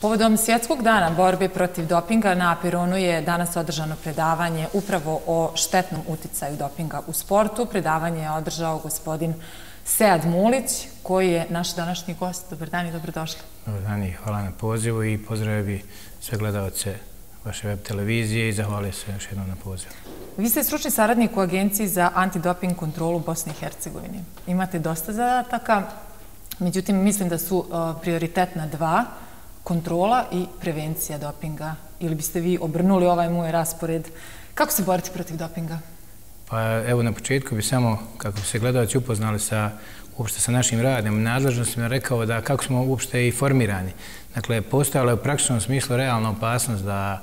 Povodom Svjetskog dana borbe protiv dopinga na Pironu je danas održano predavanje upravo o štetnom uticaju dopinga u sportu. Predavanje je održao gospodin Sead Mulić, koji je naš današnji gost. Dobar dan i dobrodošli. Dobar dan i hvala na pozivu i pozdravio bi sve gledalce vaše web televizije i zahvalio se još jednom na pozivu. Vi ste stručni saradnik u Agenciji za antidoping kontrolu Bosne i Hercegovine. Imate dosta zadataka, međutim mislim da su prioritetna dva: kontrola i prevencija dopinga. Ili biste vi obrnuli ovaj moj raspored? Kako se boriti protiv dopinga? Pa evo na početku bi samo, kako bi se gledalci upoznali uopšte sa našim radom i nadležnostima, rekao da kako smo uopšte i formirani. Dakle, postojala je u praktičnom smislu realna opasnost da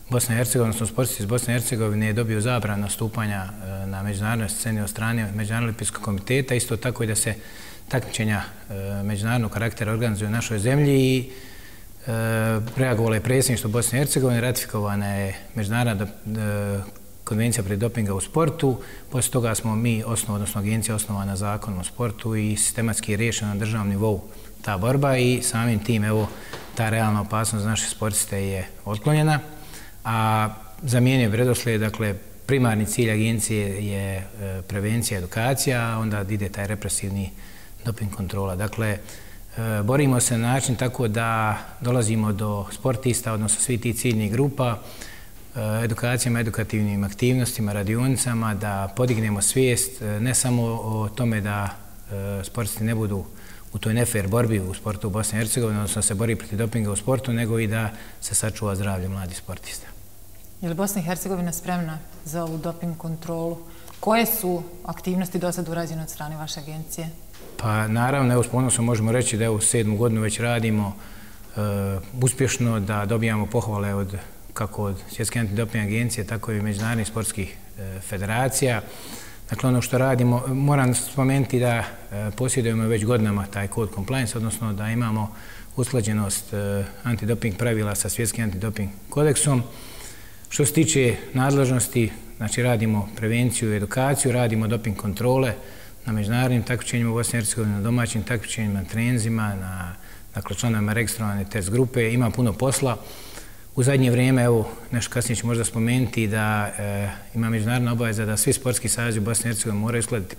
Bosna i Hercegovina, odnosno sportisti iz Bosne i Hercegovine dobiju zabranu nastupanja na međunarodnoj sceni od strane Međunarodnog olimpijskog komiteta, isto tako i da se takmičenja međunarodnog karaktera organizuju u našoj zemlji i reagovalo je predsjedništvo Bosne i Hercegovine, ratifikovana je Međunarodna konvencija protiv dopinga u sportu. Poslije toga smo mi, odnosno agencija osnovana Zakonom o sportu i sistematski je riješena na državnom nivou ta borba i samim tim, evo, ta realna opasnost za naše sportiste je otklonjena. A zamijenio bi redoslijed, dakle, primarni cilj agencije je prevencija, edukacija, a onda ide taj represivni doping kontrola. Dakle, borimo se na način tako da dolazimo do sportista, odnosno svih tih ciljnih grupa, edukacijama, edukativnim aktivnostima, radionicama, da podignemo svijest ne samo o tome da sportisti ne budu u toj nefair borbi u sportu u Bosni i Hercegovini, odnosno se bori protiv dopinga u sportu, nego i da se sačuva zdravlje mladih sportista. Je li Bosna i Hercegovina spremna za ovu doping kontrolu? Koje su aktivnosti do sad urađene od strane vaše agencije? Pa naravno, evo s ponosom možemo reći da evo 7. godinu već radimo uspješno, da dobijamo pohvale kako od Svjetske antidoping agencije, tako i međunarodnih sportskih federacija. Dakle, ono što radimo, moram spomenuti da posjedujemo već godinama taj code compliance, odnosno da imamo usklađenost antidoping pravila sa Svjetskim antidoping kodeksom. Što se tiče nadležnosti, znači radimo prevenciju i edukaciju, radimo doping kontrole na međunarodnim takmičenjima u Bosni i Hercegovini, na domaćim takmičenjima, na treninzima, dakle, članovima registrovane test grupe. Ima puno posla. U zadnje vrijeme, evo, nešto kasnije ću možda spomenuti da ima međunarodna obaveza da svi sportski savezi u Bosni i Hercegovini moraju uskladiti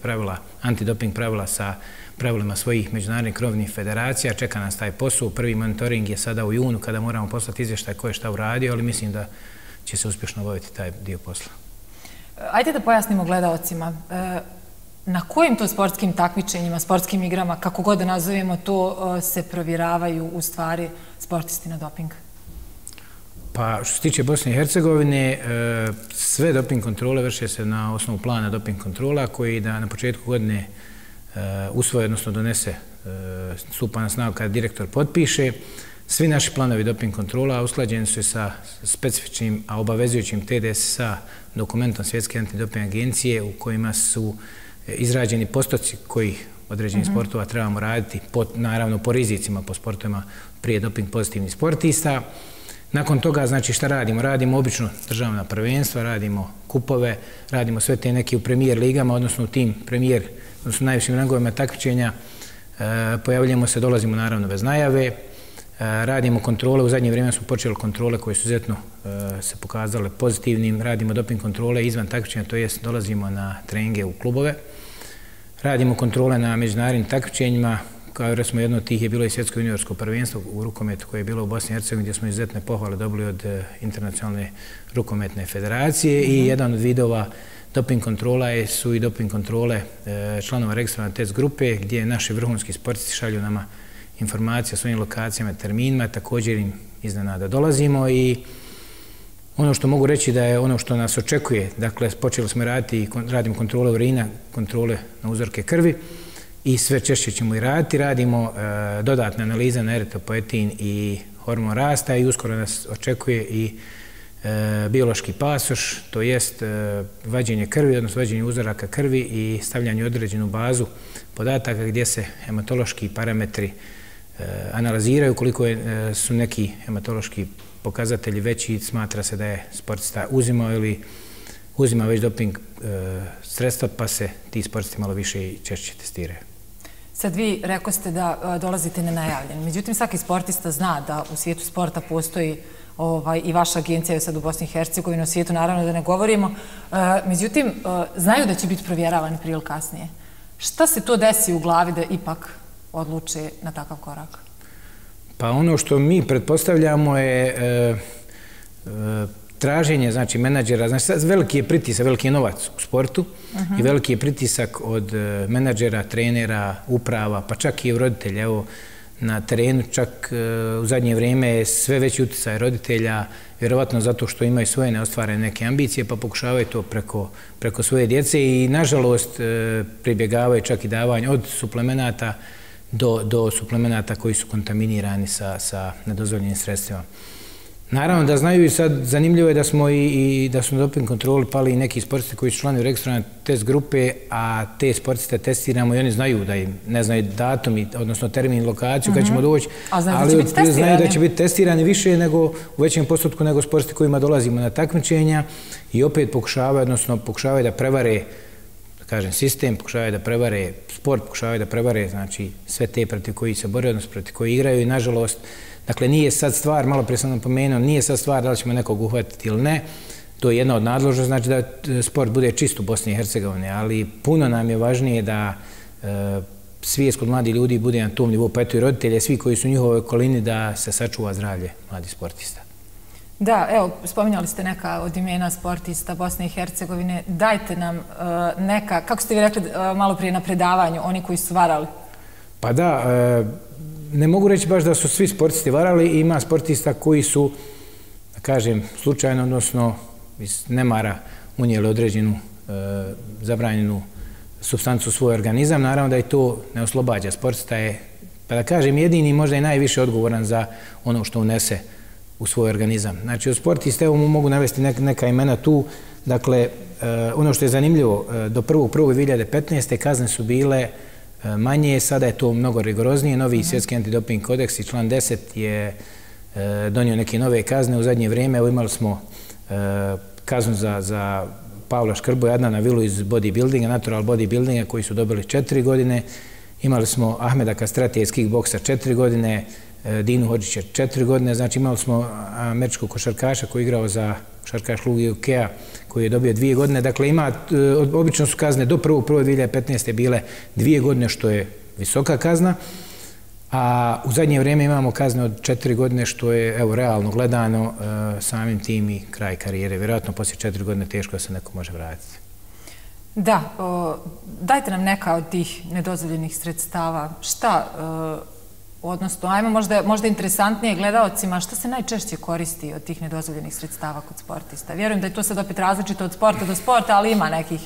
antidoping pravila sa pravilima svojih međunarodnih krovnih federacija. Čeka nas taj posao. Prvi monitoring je sada u junu kada moramo poslati izvještaj ko je šta uradio, ali mislim da će se uspješno obaviti taj dio posla. Ajde da pojasnimo gledalcima. Na kojim to sportskim takmičenjima, sportskim igrama, kako god da nazovemo to, se provjeravaju u stvari sportisti na doping? Pa što se tiče Bosne i Hercegovine, sve doping kontrole vrše se na osnovu plana doping kontrola koji da na početku godine usvoje, odnosno donese, stupa na snagu kada direktor potpiše. Svi naši planovi doping kontrola usklađeni su sa specifičnim, a obavezujućim TDSA dokumentom Svjetske antidoping agencije u kojima su izrađeni postoci kojih određenih sportova trebamo raditi, naravno po rizicima po sportovima prije doping pozitivnih sportista. Nakon toga, znači, šta radimo? Radimo obično državna prvenstva, radimo kupove, radimo sve te neke u premijer ligama, odnosno u tim premijer, odnosno najvišim rangovima takmičenja. Pojavljujemo se, dolazimo naravno bez najave. Radimo kontrole, u zadnje vrijeme smo počeli kontrole koje su izuzetno se pokazale pozitivnim. Radimo doping kontrole izvan takmičenja, to jest dolazimo na treninge u klubove. Radimo kontrole na međunarodnim takmičenjima. Kao recimo jedno od tih je bilo i svjetsko juniorsko prvenstvo u rukometu koje je bilo u Bosni i Hercegovini gdje smo izuzetne pohvale dobili od Internacionalne rukometne federacije i jedan od vidova doping kontrola su i doping kontrole članova registrovane test grupe gdje naši vrhunski sportisti šalju nama informacije o svojim lokacijama, terminima, također im iznenada dolazimo i ono što mogu reći da je ono što nas očekuje, dakle počeli smo radimo kontrole urina, kontrole na uzorke krvi, i sve češće ćemo i raditi. Radimo dodatne analize na eritropoetin i hormon rasta i uskoro nas očekuje i biološki pasoš, to jest vađenje krvi, odnosno vađenje uzoraka krvi i stavljanje u određenu bazu podataka gdje se hematološki parametri analiziraju. Koliko su neki hematološki pokazatelji veći, smatra se da je sportista uzimao ili uzima već doping sredstva, pa se ti sportisti malo više i češće testiraju. Sad vi rekoste da dolazite nenajavljeni. Međutim, svaki sportista zna da u svijetu sporta postoji i vaša agencija je sad u Bosni i Hercegovini, u svijetu naravno da ne govorimo. Međutim, znaju da će biti provjeravani prije ili kasnije. Šta se to desi u glavi da ipak odluče na takav korak? Pa ono što mi pretpostavljamo je traženje, znači, menadžera. Znači, veliki je pritisak, veliki je novac u sportu i veliki je pritisak od menadžera, trenera, uprava, pa čak i roditelja. Evo, na terenu čak u zadnje vrijeme je sve veći utjecaj roditelja, vjerovatno zato što imaju svoje neostvarene neke ambicije, pa pokušavaju to preko svoje djece i, nažalost, pribjegavaju čak i davanje od suplemenata do suplemenata koji su kontaminirani sa nedozvoljenim sredstvima. Naravno da znaju i sad zanimljivo je da smo i da su na doping kontroli pali i neki sportisti koji su članovi registrovane test grupe, a te sportiste testiramo i oni znaju da im ne znaju datum, odnosno termin i lokaciju kad ćemo doći, ali znaju da će biti testirani više nego u većem postotku nego sportisti kojima dolazimo na takmičenja i opet pokušavaju da prevare, da kažem, sistem, pokušavaju da prevare sport, pokušavaju da prevare, znači, sve te protiv koji se bore, odnosno protiv koji igraju i, nažalost, dakle, nije sad stvar, malo prije sam napomenuo, nije sad stvar da li ćemo nekog uhvatiti ili ne. To je jedna od nadležnosti, znači da sport bude čist u Bosni i Hercegovini, ali puno nam je važnije da svijest kod mladih ljudi bude na tom nivou, pa eto i roditelje, svi koji su u njihovoj okolini, da se sačuva zdravlje mladih sportista. Da, evo, spominjali ste neka od imena sportista Bosne i Hercegovine. Dajte nam neka, kako ste vi rekli malo prije na predavanju, oni koji su varali? Pa da, ne mogu reći baš da su svi sportisti varali, ima sportista koji su, da kažem, slučajno, odnosno iz nemara unijeli određenu zabranjenu supstancu u svoj organizam. Naravno da i to ne oslobađa. Sportista je, pa da kažem, jedini možda i najviše odgovoran za ono što unese u svoj organizam. Znači, od sportista, evo mu mogu navesti neka imena tu. Dakle, ono što je zanimljivo, do 1.1.2015. kazne su bile manje, sada je to mnogo rigoroznije. Novi svjetski antidoping kodeks i član 10 je donio neke nove kazne. U zadnje vrijeme imali smo kaznu za Pavla Škrbu i Adnana Vilu iz bodybuildinga, natural bodybuildinga, koji su dobili 4 godine. Imali smo Ahmeda Kastratija iz kickboksa 4 godine, Dinu Hodžića 4 godine. Znači, imali smo američkog košarkaša koji je igrao za košarkaš Lugi Ukea, koji je dobio 2 godine. Dakle, obično su kazne do 1.1.2015. bile 2 godine, što je visoka kazna, a u zadnje vrijeme imamo kazne od 4 godine, što je, evo, realno gledano, samim tim i kraj karijere. Vjerojatno poslije 4 godine teško da se neko može vratiti. Da, dajte nam neka od tih nedozvoljenih sredstava. Šta, odnosno, ajmo možda interesantnije gledalcima, šta se najčešće koristi od tih nedozvoljenih sredstava kod sportista? Vjerujem da je to sad opet različito od sporta do sporta, ali ima nekih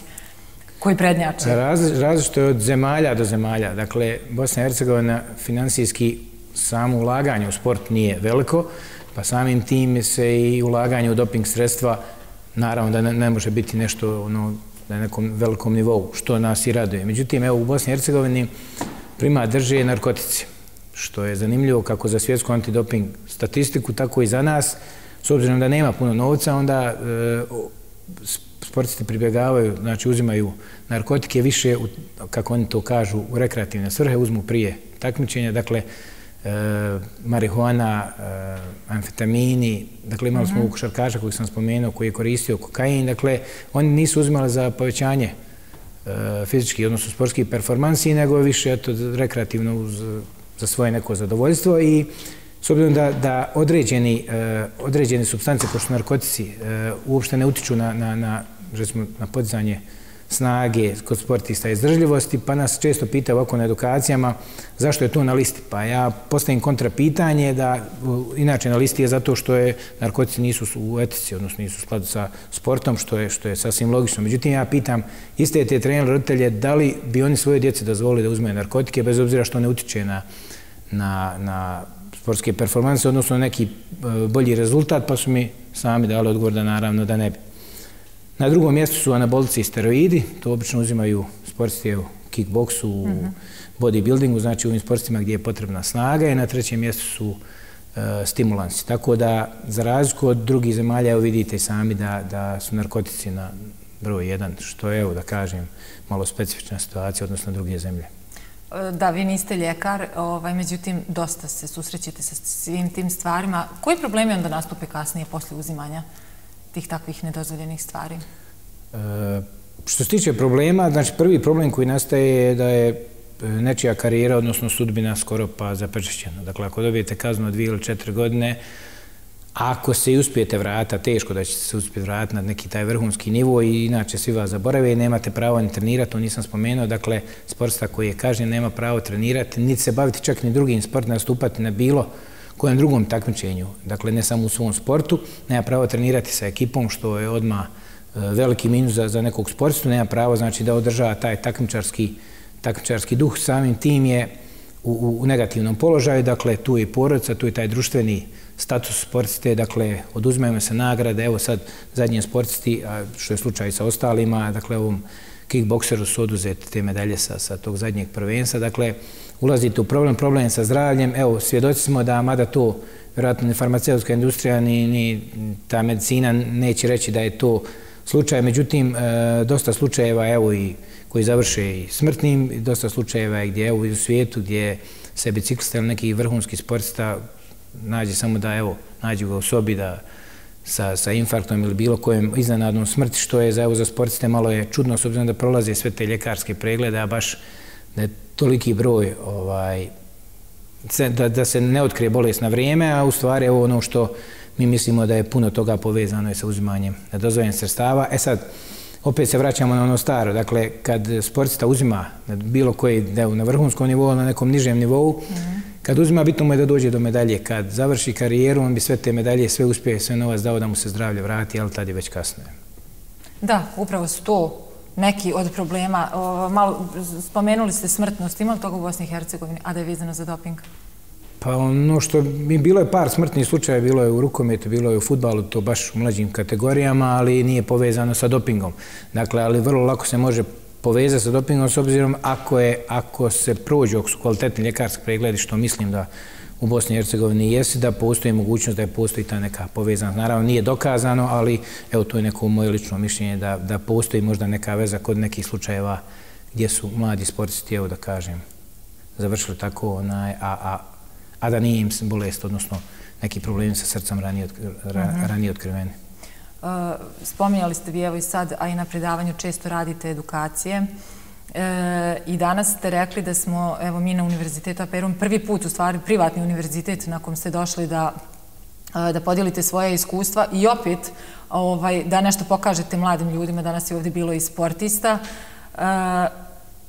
koji prednjače. Različito je od zemalja do zemalja. Dakle, Bosna i Hercegovina finansijski samo ulaganje u sport nije veliko, pa samim tim se i ulaganje u doping sredstva, naravno da ne može biti nešto na nekom velikom nivou, što nas i raduje. Međutim, evo, u Bosni i Hercegovini primat drže narkotici, što je zanimljivo kako za svjetsku antidoping statistiku, tako i za nas. S obzirom da nema puno novca, onda sportisti pribjegavaju, znači uzimaju narkotike više, kako oni to kažu, u rekreativne svrhe, uzmu prije takmičenja, dakle, marihuana, amfetamini, dakle, imali smo košarkaša kojeg sam spomenuo, koji je koristio kokain, dakle, oni nisu uzimali za povećanje fizičkih, odnosno sportskih performansi, nego više rekreativno za svoje neko zadovoljstvo i s obzirom da određene supstance, kao što narkotici, uopšte ne utiču na podizanje snage kod sportista i izdržljivosti, pa nas često pitaju ovako na edukacijama zašto je to na listi. Pa ja postavim kontrapitanje da inače na listi je zato što narkotici nisu u etici, odnosno nisu u skladu sa sportom, što je sasvim logično. Međutim, ja pitam iste te trenere, roditelje, da li bi oni svoje djece dozvolili da uzmeju narkotike, bez obzira što ne utiče na sportske performanse, odnosno neki bolji rezultat, pa su mi sami dali odgovor da naravno da ne bi. Na drugom mjestu su anabolici i steroidi, to obično uzimaju sportisti u kickboksu, u bodybuildingu, znači u ovim sportistima gdje je potrebna snaga, i na trećem mjestu su stimulansi. Tako da, za razliku od drugih zemalja, evo vidite sami da su narkotici na broj 1, što je, evo da kažem, malo specifična situacija odnosno druge zemlje. Da, vi niste ljekar, međutim, dosta se susrećete sa svim tim stvarima. Koji problemi onda nastupe kasnije posle uzimanja tih takvih nedozvoljenih stvari? Što se tiče problema, znači prvi problem koji nastaje je da je nečija karijera, odnosno sudbina, skoro pa zapečaćena. Dakle, ako dobijete kaznu od 2 ili 4 godine, ako se i uspijete vratiti, teško da ćete se uspjeti vratiti na neki taj vrhunski nivo i inače svi vas zaborave i nemate pravo ni trenirati, to nisam spomenuo, dakle, sportista koji je kažnjen nema pravo trenirati, niti se baviti čak ni drugim sportom, nastupati na bilo kojem drugom takmičenju, dakle, ne samo u svom sportu, nema pravo trenirati sa ekipom, što je odmah veliki minus za nekog sportistu, nema pravo, znači, da održava taj takmičarski duh, samim tim je u negativnom položaju, dakle, tu je i porodica, tu je taj društveni status sportiste, dakle, oduzmemo se nagrade, evo sad zadnji sportisti, što je slučaj sa ostalima, dakle, ovom kickbokseru su oduzeti te medalje sa tog zadnjeg prvenstva, dakle, ulazite u problem sa zdravljem, evo, svjedoci smo da, mada to, vjerojatno, ni farmaceutska industrija, ni ta medicina neće reći da je to slučaj, međutim, dosta slučajeva, evo, i koji završe i smrtnim, dosta slučajeva gdje, evo, i u svijetu, gdje se biciklista ili neki vrhunski sportista nađe samo da, evo, nađe ga u sobi da sa infarktom ili bilo kojem iznenadnom smrti, što je za sportiste malo je čudno, s obzirom da prolaze sve te ljekarske preglede, a baš da je toliki broj da se ne otkrije bolest na vrijeme, a u stvari evo ono što mi mislimo da je puno toga povezano sa uzimanjem nedozvoljenih sredstava. E sad, opet se vraćamo na ono staro, dakle, kad sportista uzima bilo koji, na vrhunskom nivou, na nekom nižem nivou, kad uzima, bitno mu je da dođe do medalje. Kad završi karijeru, on bi sve te medalje, sve uspjehe, sve novac dao da mu se zdravlje vrati, ali tad je već kasno. Da, upravo su to neki od problema. Malo spomenuli ste smrtnost, ima li toga u Bosni i Hercegovini, a da je vezano za doping? Pa ono što, bilo je par smrtnih slučaja, bilo je u rukometu, bilo je u fudbalu, to baš u mlađim kategorijama, ali nije povezano sa dopingom. Dakle, ali vrlo lako se može povezati sa dopingom s obzirom ako se prođe, ako su kvalitetni ljekarski pregledi, što mislim da u Bosni i Hercegovini jesi, da postoji mogućnost da postoji ta neka povezanost. Naravno, nije dokazano, ali evo, to je neko moje lično mišljenje da postoji možda neka veza kod nekih slučajeva gdje su mladi sportisti, evo da kažem, završili tako, a da nije im bolest, odnosno neki problemi sa srcem ranije otkriveni. Spominjali ste vi evo i sad, a i na predavanju često radite edukacije i danas ste rekli da smo, evo mi na Univerzitetu Aperum, prvi put u stvari privatni univerzitet na kom ste došli da podijelite svoje iskustva i opet da nešto pokažete mladim ljudima, danas je ovdje bilo i sportista.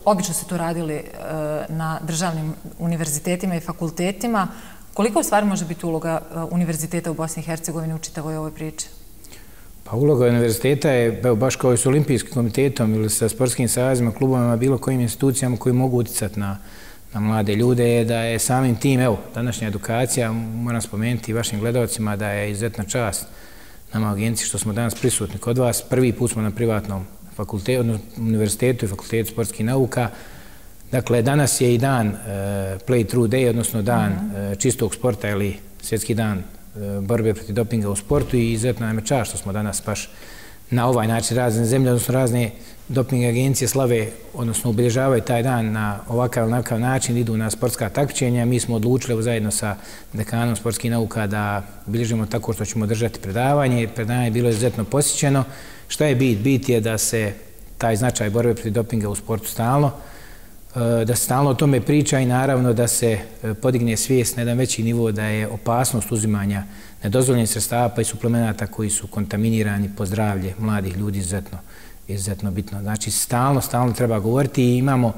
Obično ste to radili na državnim univerzitetima i fakultetima. Koliko u stvari može biti uloga univerziteta u Bosni i Hercegovini u čitavoj ovoj priči? Pa uloga univerziteta je, baš kao i s Olimpijskim komitetom ili sa sportskim savjezima, klubovima, bilo kojim institucijama koji mogu uticati na mlade ljude, je da je samim tim, evo, današnja edukacija, moram spomenuti vašim gledalcima da je izuzetna čast nama u agenciji što smo danas prisutni kod vas. Prvi put smo na privatnom fakultetu, univerzitetu i fakultetu sportskih nauka. Dakle, danas je i dan Play True Day, odnosno dan čistog sporta ili svjetski dan borbe protiv dopinga u sportu i izuzetno nam je čast što smo danas baš na ovaj način razne zemlje, odnosno razne doping agencije slave, odnosno obilježavaju taj dan na ovakav način, idu na sportska takmičenja. Mi smo odlučili zajedno sa dekanom sportskih nauka da obilježimo tako što ćemo držati predavanje. Predavanje je bilo izuzetno posjećeno. Šta je bit? Bit je da se taj značaj borbe protiv dopinga u sportu da se stalno o tome priča i naravno da se podigne svijest na jedan veći nivo da je opasnost uzimanja nedozvoljenih sredstava pa i suplemenata koji su kontaminirani po zdravlje mladih ljudi izuzetno bitno. Znači, stalno treba govoriti i imamo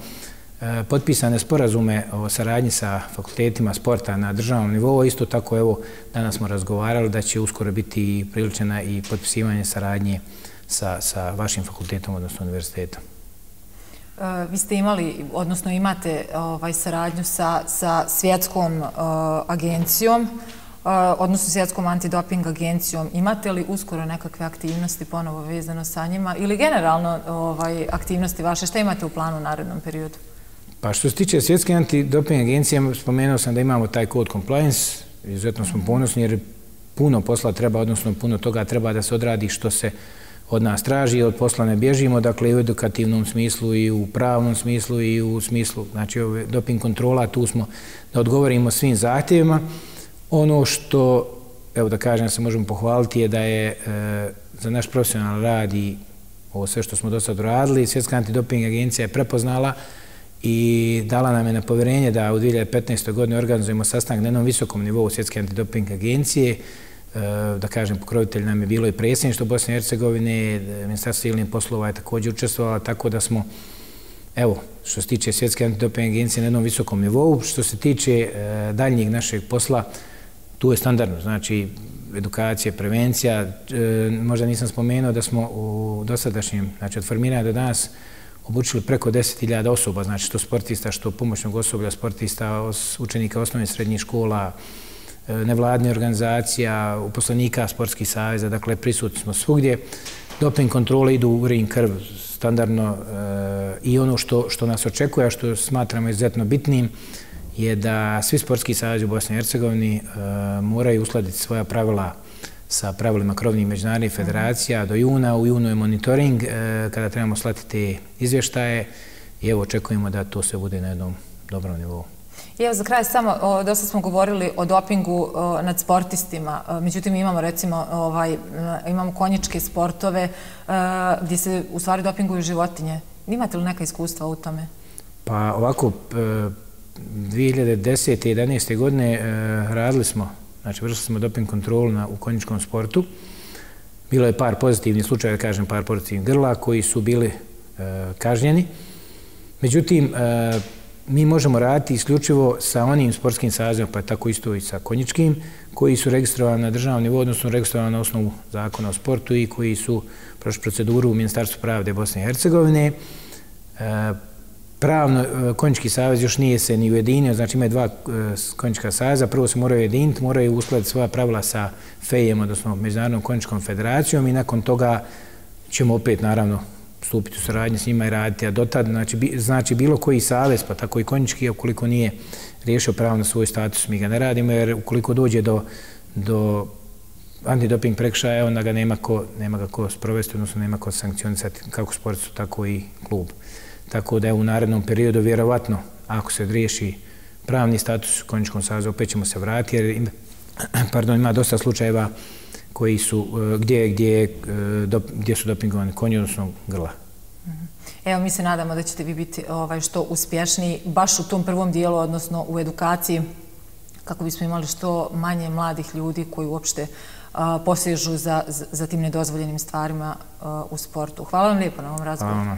potpisane sporazume o saradnji sa fakultetima sporta na državnom nivou. Isto tako, evo, danas smo razgovarali da će uskoro biti priličena i potpisivanje saradnje sa vašim fakultetom, odnosno univerzitetom. Vi ste imali, odnosno imate saradnju sa svjetskom agencijom, odnosno svjetskom antidoping agencijom. Imate li uskoro nekakve aktivnosti ponovo vezano sa njima ili generalno aktivnosti vaše? Šta imate u planu u narednom periodu? Pa što se tiče svjetske antidoping agencije, spomenuo sam da imamo taj code compliance. Izuzetno smo ponosni jer puno posla treba, odnosno puno toga treba da se odradi što se od nas traži, od posla ne bježimo, dakle i u edukativnom smislu i u pravnom smislu i u smislu, znači doping kontrola, tu smo da odgovorimo svim zahtjevima. Ono što, evo da kažem, se možemo pohvaliti je da je za naš profesionalni rad i ovo sve što smo do sad radili, Svjetska antidoping agencija je prepoznala i dala nam je na povjerenje da u 2015. godini organizujemo sastanak na jednom visokom nivou Svjetske antidoping agencije. Da kažem, pokrovitelj nam je bilo i predsjedništvo Bosne i Hercegovine, Ministarstvo civilnih poslova je također učestvovalo, tako da smo, evo, što se tiče Svjetske antidoping agencije na jednom visokom nivou. Što se tiče daljnjeg našeg posla, tu je standardno, znači edukacija, prevencija. Možda nisam spomenuo da smo u dosadašnjem, znači od formiranja do danas, obučili preko 10.000 osoba, znači što sportista, što pomoćnog osoblja, sportista, učenika osnovnih i srednjih škola, nevladnih organizacija, uposlenika sportskih saveza, dakle prisutni smo svugdje. Doping kontrole idu u urin, krv, standardno, i ono što nas očekuje, a što smatramo izuzetno bitnim, je da svi sportski savezi u Bosni i Hercegovini moraju uskladiti svoja pravila sa pravilima krovnih međunarodnih federacija do juna. U junu je monitoring kada trebamo slati te izvještaje i evo očekujemo da to sve bude na jednom dobrom nivou. I evo za kraj samo, dosta smo govorili o dopingu nad sportistima, međutim imamo recimo, imamo konjičke sportove gdje se u stvari dopinguju životinje. Imate li neka iskustva u tome? Pa ovako, 2010. i 2011. godine radili smo, znači vršili smo doping kontrolu u konjičkom sportu. Bilo je par pozitivnih slučaja, da kažem par pozitivnih grla koji su bili kažnjeni. Međutim, mi možemo raditi isključivo sa onim sportskim savezima, pa tako isto i sa konjičkim, koji su registrovani na državnom nivou, odnosno registrovani na osnovu zakona o sportu i koji su prošli proceduru u Ministarstvu pravde Bosne i Hercegovine. Pravno, konjički savez još nije se ni ujedinio, znači ima dva konjička saveza, prvo se moraju ujediniti, moraju uskladiti svoja pravila sa FEI-em, odnosno Međunarodnom konjičkom federacijom, i nakon toga ćemo opet, naravno, stupiti u saradnju s njima i raditi, a dotad, znači bilo koji savez, pa tako i konjički, ukoliko nije riješio pravno svoj status, mi ga ne radimo, jer ukoliko dođe do antidoping prekršaja, onda ga nema ga ko sprovesti, odnosno nema ko sankcionisati kako sportistu, tako i klub. Tako da je u narednom periodu vjerovatno, ako se riješi pravni status u konjičkom savezu, opet ćemo se vratiti, jer ima dosta slučajeva koji su, gdje su dopingovani konji, odnosno grla. Evo, mi se nadamo da ćete vi biti što uspješniji baš u tom prvom dijelu, odnosno u edukaciji, kako bismo imali što manje mladih ljudi koji uopšte posežu za tim nedozvoljenim stvarima u sportu. Hvala vam lijepo na ovom razgovoru.